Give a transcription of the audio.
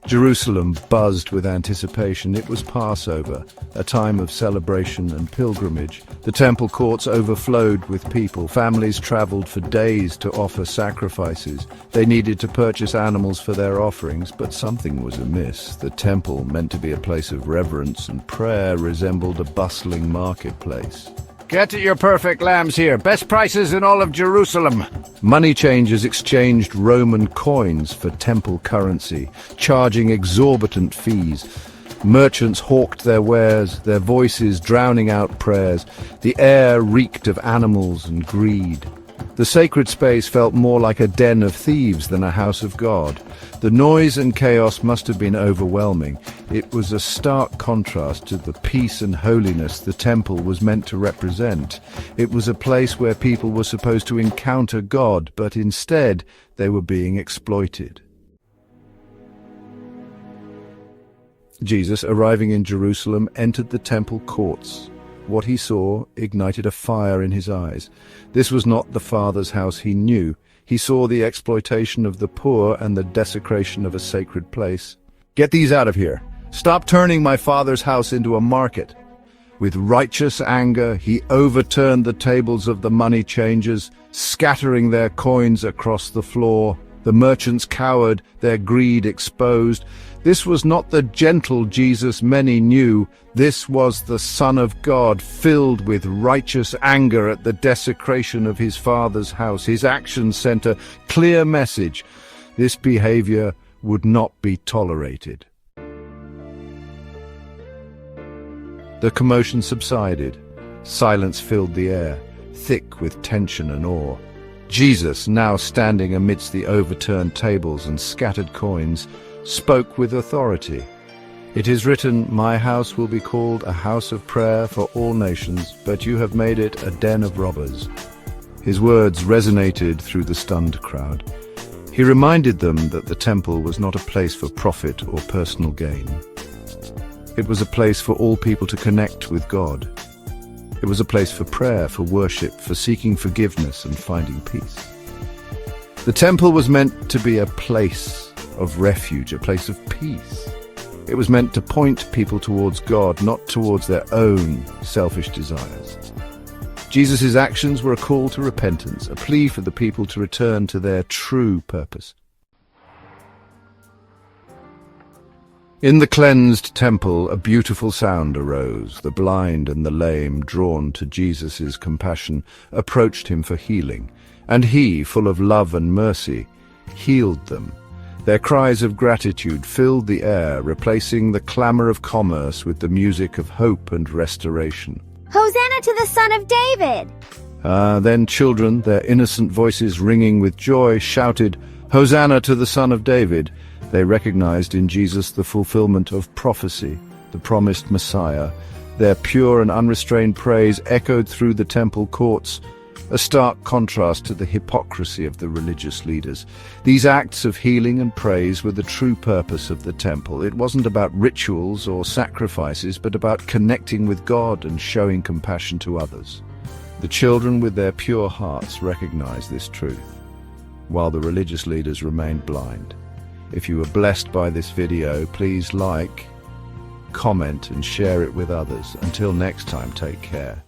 Jerusalem buzzed with anticipation. It was Passover, a time of celebration and pilgrimage. The temple courts overflowed with people. Families traveled for days to offer sacrifices. They needed to purchase animals for their offerings, but something was amiss. The temple, meant to be a place of reverence and prayer, resembled a bustling marketplace. Get your perfect lambs here. Best prices in all of Jerusalem. Money changers exchanged Roman coins for temple currency, charging exorbitant fees. Merchants hawked their wares, their voices drowning out prayers. The air reeked of animals and greed. The sacred space felt more like a den of thieves than a house of God. The noise and chaos must have been overwhelming. It was a stark contrast to the peace and holiness the temple was meant to represent. It was a place where people were supposed to encounter God, but instead they were being exploited. Jesus, arriving in Jerusalem, entered the temple courts. What he saw ignited a fire in his eyes. This was not the Father's house he knew. He saw the exploitation of the poor and the desecration of a sacred place. "Get these out of here! Stop turning my Father's house into a market!" With righteous anger, he overturned the tables of the money changers, scattering their coins across the floor. The merchants cowered, their greed exposed. This was not the gentle Jesus many knew. This was the Son of God, filled with righteous anger at the desecration of his Father's house. His actions sent a clear message. This behavior would not be tolerated. The commotion subsided. Silence filled the air, thick with tension and awe. Jesus, now standing amidst the overturned tables and scattered coins, spoke with authority. "It is written, 'My house will be called a house of prayer for all nations, but you have made it a den of robbers.'" His words resonated through the stunned crowd. He reminded them that the temple was not a place for profit or personal gain. It was a place for all people to connect with God. It was a place for prayer, for worship, for seeking forgiveness and finding peace. The temple was meant to be a place of refuge, a place of peace. It was meant to point people towards God, not towards their own selfish desires. Jesus' actions were a call to repentance, a plea for the people to return to their true purpose. In the cleansed temple, a beautiful sound arose. The blind and the lame, drawn to Jesus' compassion, approached him for healing, and he, full of love and mercy, healed them. Their cries of gratitude filled the air, replacing the clamor of commerce with the music of hope and restoration. "Hosanna to the Son of David!" Then children, their innocent voices ringing with joy, shouted, "Hosanna to the Son of David!" They recognized in Jesus the fulfillment of prophecy, the promised Messiah. Their pure and unrestrained praise echoed through the temple courts, a stark contrast to the hypocrisy of the religious leaders. These acts of healing and praise were the true purpose of the temple. It wasn't about rituals or sacrifices, but about connecting with God and showing compassion to others. The children with their pure hearts recognized this truth, while the religious leaders remained blind. If you were blessed by this video, please like, comment and share it with others. Until next time, take care.